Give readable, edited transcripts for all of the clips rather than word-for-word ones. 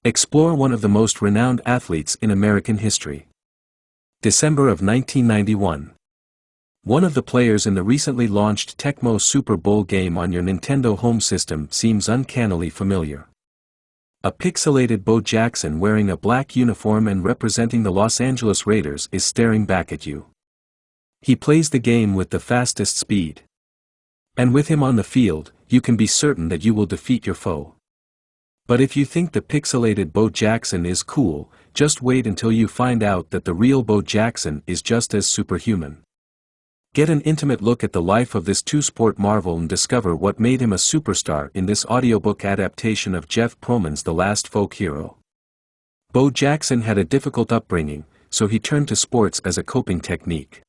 Explore one of the most renowned athletes in American history. December of 1991. One of the players in the recently launched Tecmo Super Bowl game on your Nintendo home system seems uncannily familiar. A pixelated Bo Jackson wearing a black uniform and representing the Los Angeles Raiders is staring back at you. He plays the game with the fastest speed. And with him on the field, you can be certain that you will defeat your foe. But if you think the pixelated Bo Jackson is cool, just wait until you find out that the real Bo Jackson is just as superhuman. Get an intimate look at the life of this two-sport marvel and discover what made him a superstar in this audiobook adaptation of Jeff Pearlman's The Last Folk Hero. Bo Jackson had a difficult upbringing, so he turned to sports as a coping technique.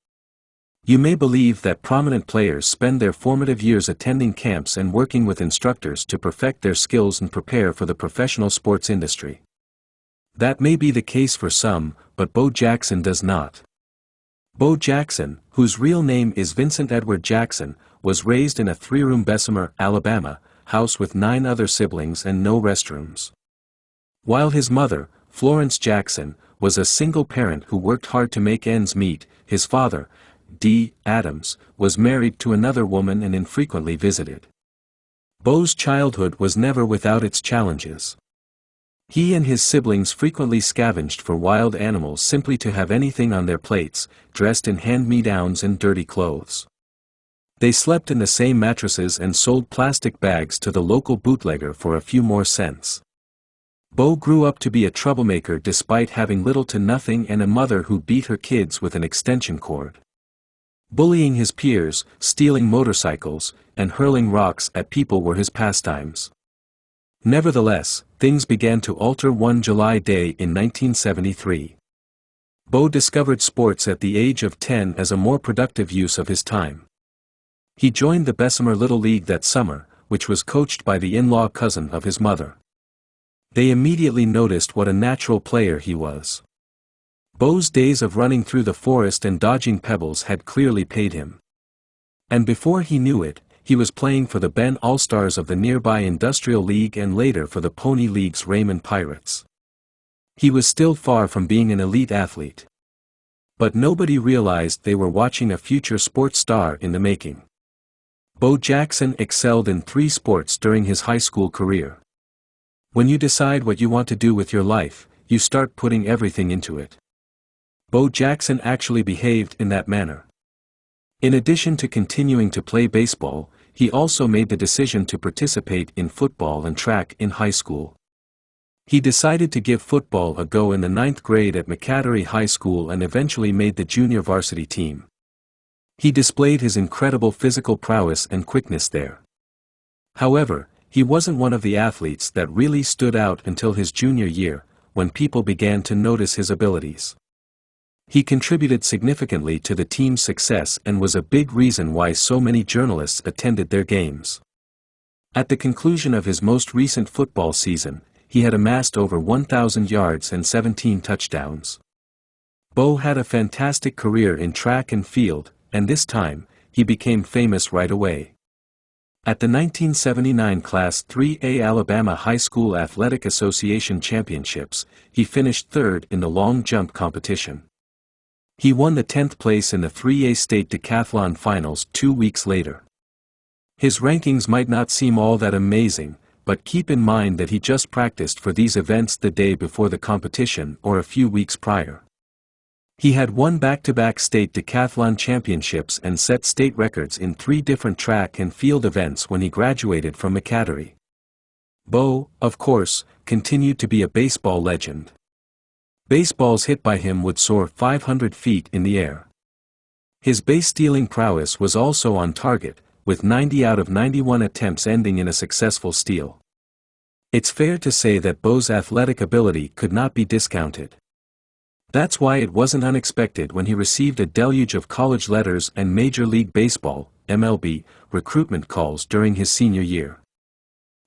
You may believe that prominent players spend their formative years attending camps and working with instructors to perfect their skills and prepare for the professional sports industry. That may be the case for some, but Bo Jackson does not. Bo Jackson, whose real name is Vincent Edward Jackson, was raised in a three-room Bessemer, Alabama, house with 9 other siblings and no restrooms. While his mother, Florence Jackson, was a single parent who worked hard to make ends meet, his father, D. Adams, was married to another woman and infrequently visited. Bo's childhood was never without its challenges. He and his siblings frequently scavenged for wild animals simply to have anything on their plates, dressed in hand-me-downs and dirty clothes. They slept in the same mattresses and sold plastic bags to the local bootlegger for a few more cents. Bo grew up to be a troublemaker despite having little to nothing and a mother who beat her kids with an extension cord. Bullying his peers, stealing motorcycles, and hurling rocks at people were his pastimes. Nevertheless, things began to alter one July day in 1973. Bo discovered sports at the age of 10 as a more productive use of his time. He joined the Bessemer Little League that summer, which was coached by the in-law cousin of his mother. They immediately noticed what a natural player he was. Bo's days of running through the forest and dodging pebbles had clearly paid him. And before he knew it, he was playing for the Ben All-Stars of the nearby Industrial League and later for the Pony League's Raymond Pirates. He was still far from being an elite athlete. But nobody realized they were watching a future sports star in the making. Bo Jackson excelled in 3 sports during his high school career. When you decide what you want to do with your life, you start putting everything into it. Bo Jackson actually behaved in that manner. In addition to continuing to play baseball, he also made the decision to participate in football and track in high school. He decided to give football a go in the 9th grade at McCattery High School and eventually made the junior varsity team. He displayed his incredible physical prowess and quickness there. However, he wasn't one of the athletes that really stood out until his junior year, when people began to notice his abilities. He contributed significantly to the team's success and was a big reason why so many journalists attended their games. At the conclusion of his most recent football season, he had amassed over 1,000 yards and 17 touchdowns. Bo had a fantastic career in track and field, and this time, he became famous right away. At the 1979 Class 3A Alabama High School Athletic Association Championships, he finished 3rd in the long jump competition. He won the 10th place in the 3A State Decathlon Finals 2 weeks later. His rankings might not seem all that amazing, but keep in mind that he just practiced for these events the day before the competition or a few weeks prior. He had won back-to-back state decathlon championships and set state records in 3 different track and field events when he graduated from McCattery. Bo, of course, continued to be a baseball legend. Baseballs hit by him would soar 500 feet in the air. His base-stealing prowess was also on target, with 90 out of 91 attempts ending in a successful steal. It's fair to say that Bo's athletic ability could not be discounted. That's why it wasn't unexpected when he received a deluge of college letters and Major League Baseball, MLB, recruitment calls during his senior year.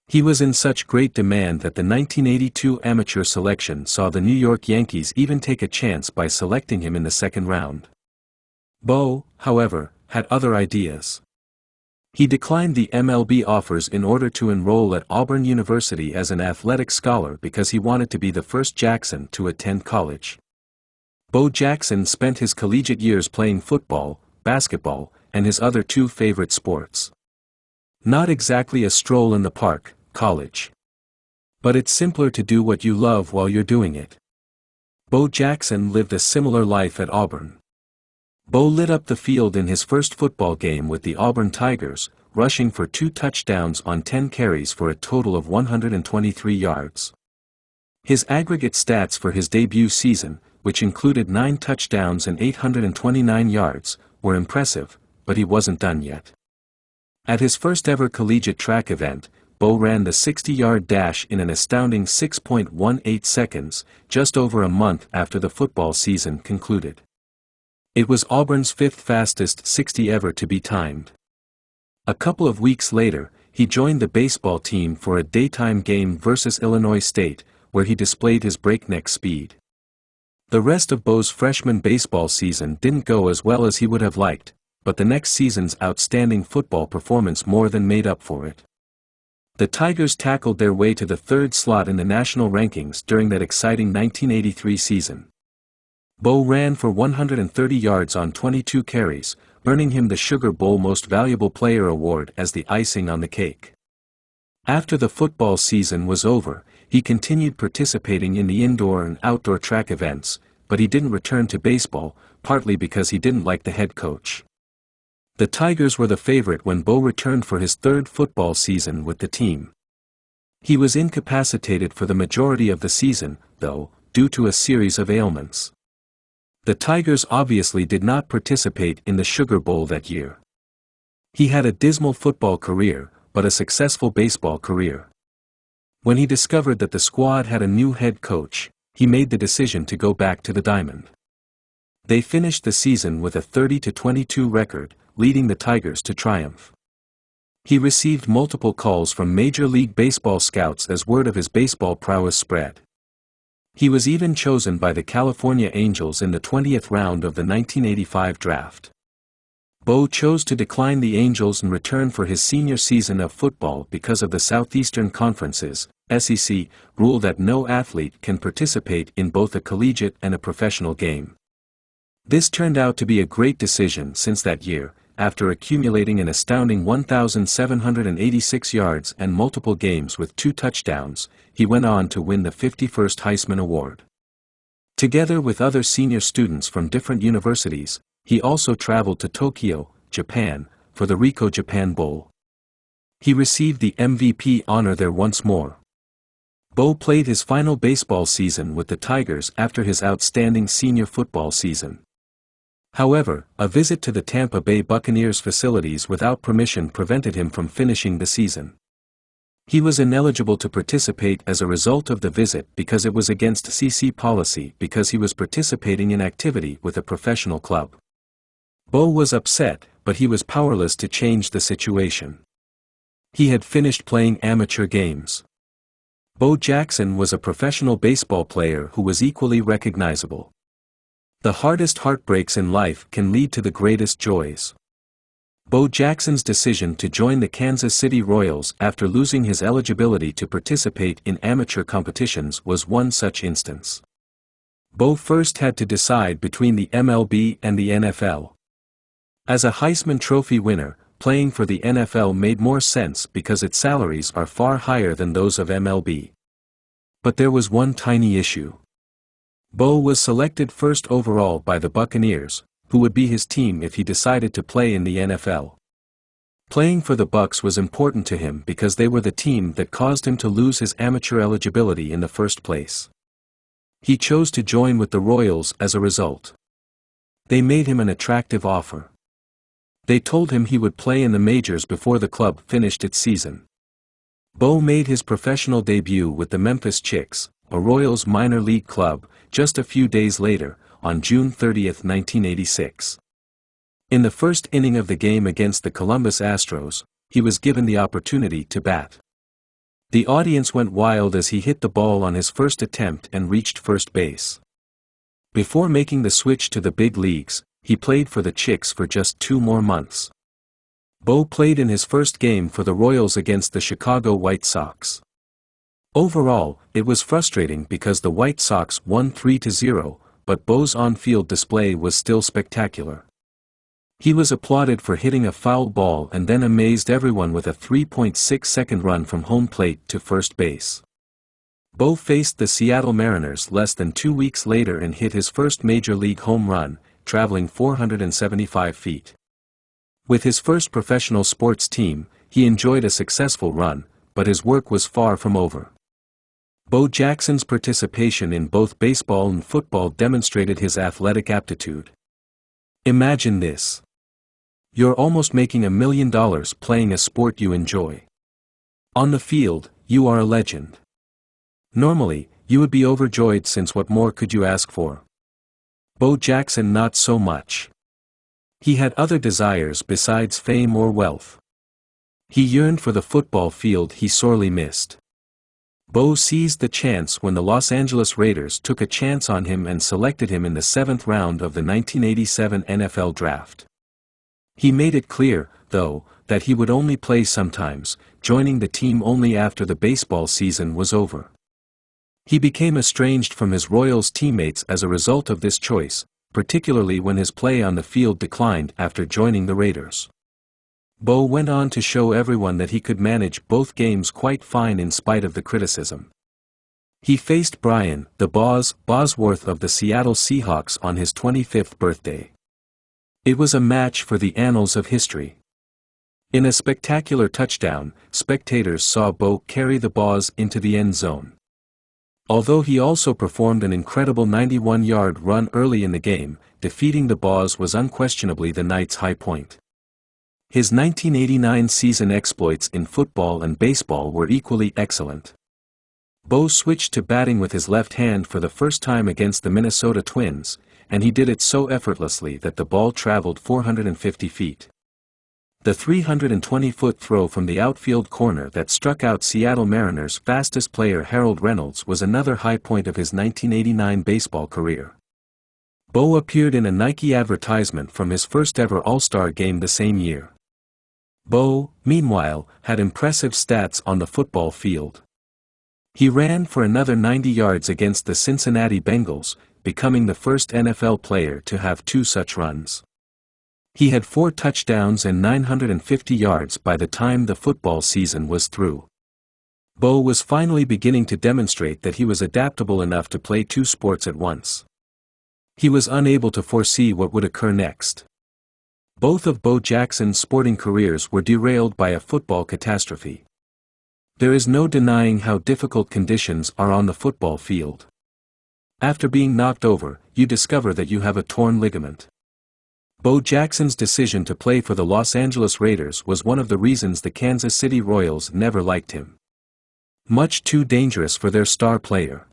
He was in such great demand that the 1982 amateur selection saw the New York Yankees even take a chance by selecting him in the 2nd round. Bo, however, had other ideas. He declined the MLB offers in order to enroll at Auburn University as an athletic scholar because he wanted to be the first Jackson to attend college. Bo Jackson spent his collegiate years playing football, basketball, and his other two favorite sports. Not exactly a stroll in the park, college. But it's simpler to do what you love while you're doing it. Bo Jackson lived a similar life at Auburn. Bo lit up the field in his first football game with the Auburn Tigers, rushing for 2 touchdowns on 10 carries for a total of 123 yards. His aggregate stats for his debut season, which included 9 touchdowns and 829 yards, were impressive, but he wasn't done yet. At his first ever collegiate track event, Bo ran the 60-yard dash in an astounding 6.18 seconds, just over a month after the football season concluded. It was Auburn's 5th fastest 60 ever to be timed. A couple of weeks later, he joined the baseball team for a daytime game versus Illinois State, where he displayed his breakneck speed. The rest of Bo's freshman baseball season didn't go as well as he would have liked, but the next season's outstanding football performance more than made up for it. The Tigers tackled their way to the 3rd slot in the national rankings during that exciting 1983 season. Bo ran for 130 yards on 22 carries, earning him the Sugar Bowl Most Valuable Player award as the icing on the cake. After the football season was over, he continued participating in the indoor and outdoor track events, but he didn't return to baseball, partly because he didn't like the head coach. The Tigers were the favorite when Bo returned for his 3rd football season with the team. He was incapacitated for the majority of the season, though, due to a series of ailments. The Tigers obviously did not participate in the Sugar Bowl that year. He had a dismal football career, but a successful baseball career. When he discovered that the squad had a new head coach, he made the decision to go back to the diamond. They finished the season with a 30-22 record, leading the Tigers to triumph. He received multiple calls from Major League Baseball scouts as word of his baseball prowess spread. He was even chosen by the California Angels in the 20th round of the 1985 draft. Bo chose to decline the Angels and return for his senior season of football because of the Southeastern Conference's (SEC) rule that no athlete can participate in both a collegiate and a professional game. This turned out to be a great decision since that year, after accumulating an astounding 1,786 yards and multiple games with 2 touchdowns, he went on to win the 51st Heisman Award. Together with other senior students from different universities, he also traveled to Tokyo, Japan, for the Ricoh Japan Bowl. He received the MVP honor there once more. Bo played his final baseball season with the Tigers after his outstanding senior football season. However, a visit to the Tampa Bay Buccaneers facilities without permission prevented him from finishing the season. He was ineligible to participate as a result of the visit because it was against CC policy because he was participating in activity with a professional club. Bo was upset, but he was powerless to change the situation. He had finished playing amateur games. Bo Jackson was a professional baseball player who was equally recognizable. The hardest heartbreaks in life can lead to the greatest joys. Bo Jackson's decision to join the Kansas City Royals after losing his eligibility to participate in amateur competitions was one such instance. Bo first had to decide between the MLB and the NFL. As a Heisman Trophy winner, playing for the NFL made more sense because its salaries are far higher than those of MLB. But there was one tiny issue. Bo was selected first overall by the Buccaneers, who would be his team if he decided to play in the NFL. Playing for the Bucs was important to him because they were the team that caused him to lose his amateur eligibility in the first place. He chose to join with the Royals as a result. They made him an attractive offer. They told him he would play in the majors before the club finished its season. Bo made his professional debut with the Memphis Chicks, a Royals minor league club, just a few days later, on June 30, 1986. In the first inning of the game against the Columbus Astros, he was given the opportunity to bat. The audience went wild as he hit the ball on his first attempt and reached first base. Before making the switch to the big leagues, he played for the Chicks for just 2 more months. Bo played in his first game for the Royals against the Chicago White Sox. Overall, it was frustrating because the White Sox won 3-0, but Bo's on-field display was still spectacular. He was applauded for hitting a foul ball and then amazed everyone with a 3.6-second run from home plate to first base. Bo faced the Seattle Mariners less than 2 weeks later and hit his first major league home run, traveling 475 feet. With his first professional sports team, he enjoyed a successful run, but his work was far from over. Bo Jackson's participation in both baseball and football demonstrated his athletic aptitude. Imagine this. You're almost making $1 million playing a sport you enjoy. On the field, you are a legend. Normally, you would be overjoyed since what more could you ask for? Bo Jackson not so much. He had other desires besides fame or wealth. He yearned for the football field he sorely missed. Bo seized the chance when the Los Angeles Raiders took a chance on him and selected him in the 7th round of the 1987 NFL Draft. He made it clear, though, that he would only play sometimes, joining the team only after the baseball season was over. He became estranged from his Royals teammates as a result of this choice, particularly when his play on the field declined after joining the Raiders. Bo went on to show everyone that he could manage both games quite fine in spite of the criticism. He faced Brian, the Bosworth of the Seattle Seahawks on his 25th birthday. It was a match for the annals of history. In a spectacular touchdown, spectators saw Bo carry the Boz into the end zone. Although he also performed an incredible 91-yard run early in the game, defeating the Boz was unquestionably the night's high point. His 1989 season exploits in football and baseball were equally excellent. Bo switched to batting with his left hand for the first time against the Minnesota Twins, and he did it so effortlessly that the ball traveled 450 feet. The 320-foot throw from the outfield corner that struck out Seattle Mariners' fastest player Harold Reynolds was another high point of his 1989 baseball career. Bo appeared in a Nike advertisement from his first-ever All-Star game the same year. Bo, meanwhile, had impressive stats on the football field. He ran for another 90 yards against the Cincinnati Bengals, becoming the first NFL player to have 2 such runs. He had 4 touchdowns and 950 yards by the time the football season was through. Bo was finally beginning to demonstrate that he was adaptable enough to play 2 sports at once. He was unable to foresee what would occur next. Both of Bo Jackson's sporting careers were derailed by a football catastrophe. There is no denying how difficult conditions are on the football field. After being knocked over, you discover that you have a torn ligament. Bo Jackson's decision to play for the Los Angeles Raiders was one of the reasons the Kansas City Royals never liked him. Much too dangerous for their star player.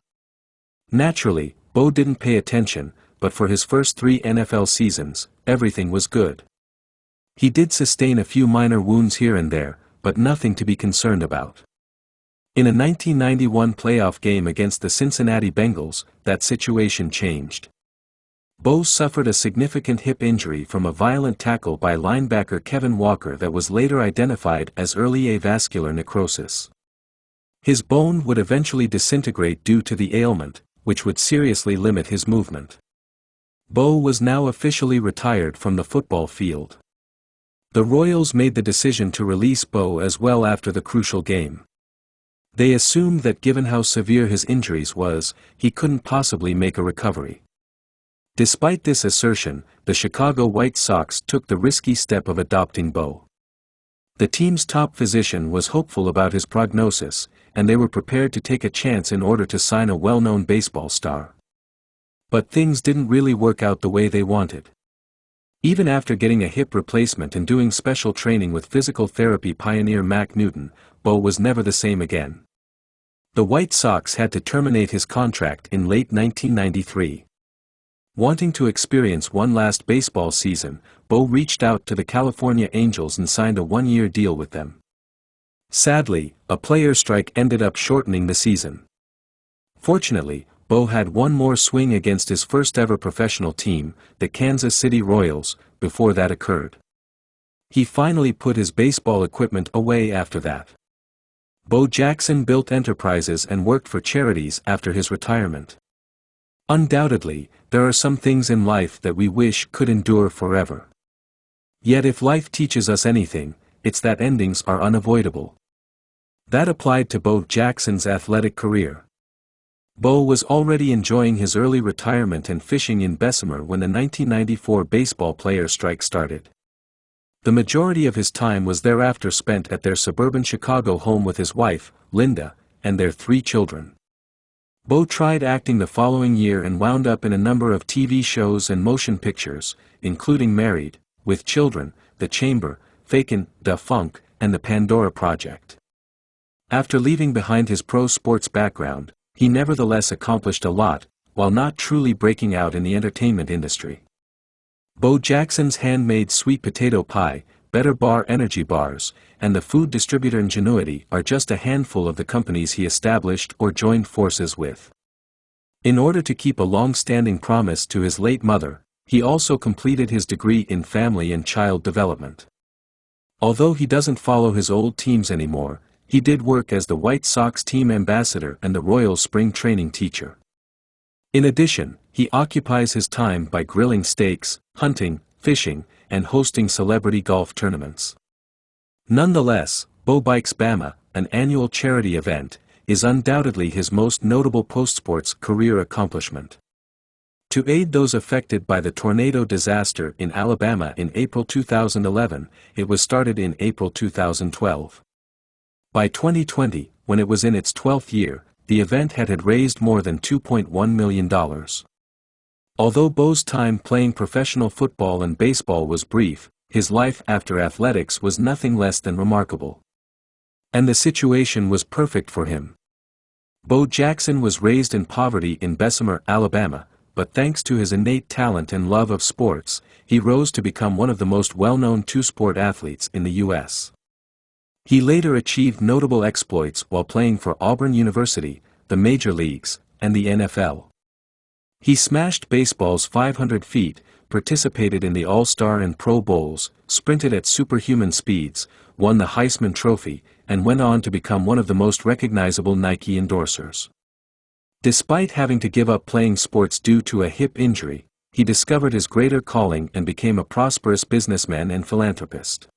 Naturally, Bo didn't pay attention, but for his first 3 NFL seasons, everything was good. He did sustain a few minor wounds here and there, but nothing to be concerned about. In a 1991 playoff game against the Cincinnati Bengals, that situation changed. Bo suffered a significant hip injury from a violent tackle by linebacker Kevin Walker that was later identified as early avascular necrosis. His bone would eventually disintegrate due to the ailment, which would seriously limit his movement. Bo was now officially retired from the football field. The Royals made the decision to release Bo as well after the crucial game. They assumed that given how severe his injuries was, he couldn't possibly make a recovery. Despite this assertion, the Chicago White Sox took the risky step of adopting Bo. The team's top physician was hopeful about his prognosis, and they were prepared to take a chance in order to sign a well-known baseball star. But things didn't really work out the way they wanted. Even after getting a hip replacement and doing special training with physical therapy pioneer Mac Newton, Bo was never the same again. The White Sox had to terminate his contract in late 1993. Wanting to experience one last baseball season, Bo reached out to the California Angels and signed a 1-year deal with them. Sadly, a player strike ended up shortening the season. Fortunately, Bo had one more swing against his first ever professional team, the Kansas City Royals, before that occurred. He finally put his baseball equipment away after that. Bo Jackson built enterprises and worked for charities after his retirement. Undoubtedly, there are some things in life that we wish could endure forever. Yet if life teaches us anything, it's that endings are unavoidable. That applied to Bo Jackson's athletic career. Bo was already enjoying his early retirement and fishing in Bessemer when the 1994 baseball player strike started. The majority of his time was thereafter spent at their suburban Chicago home with his wife, Linda, and their 3 children. Bo tried acting the following year and wound up in a number of TV shows and motion pictures, including Married, with Children, The Chamber, Fakin, Da Funk, and The Pandora Project. After leaving behind his pro sports background, he nevertheless accomplished a lot, while not truly breaking out in the entertainment industry. Bo Jackson's handmade sweet potato pie, Better Bar energy bars, and the food distributor Ingenuity are just a handful of the companies he established or joined forces with. In order to keep a long-standing promise to his late mother, he also completed his degree in family and child development. Although he doesn't follow his old teams anymore, he did work as the White Sox team ambassador and the Royals spring training teacher. In addition, he occupies his time by grilling steaks, hunting, fishing, and hosting celebrity golf tournaments. Nonetheless, Bo Bikes Bama, an annual charity event, is undoubtedly his most notable post-sports career accomplishment. To aid those affected by the tornado disaster in Alabama in April 2011, it was started in April 2012. By 2020, when it was in its 12th year, the event had raised more than $2.1 million. Although Bo's time playing professional football and baseball was brief, his life after athletics was nothing less than remarkable. And the situation was perfect for him. Bo Jackson was raised in poverty in Bessemer, Alabama, but thanks to his innate talent and love of sports, he rose to become one of the most well-known two-sport athletes in the U.S. He later achieved notable exploits while playing for Auburn University, the major leagues, and the NFL. He smashed baseball's 500 feet, participated in the All-Star and Pro Bowls, sprinted at superhuman speeds, won the Heisman Trophy, and went on to become one of the most recognizable Nike endorsers. Despite having to give up playing sports due to a hip injury, he discovered his greater calling and became a prosperous businessman and philanthropist.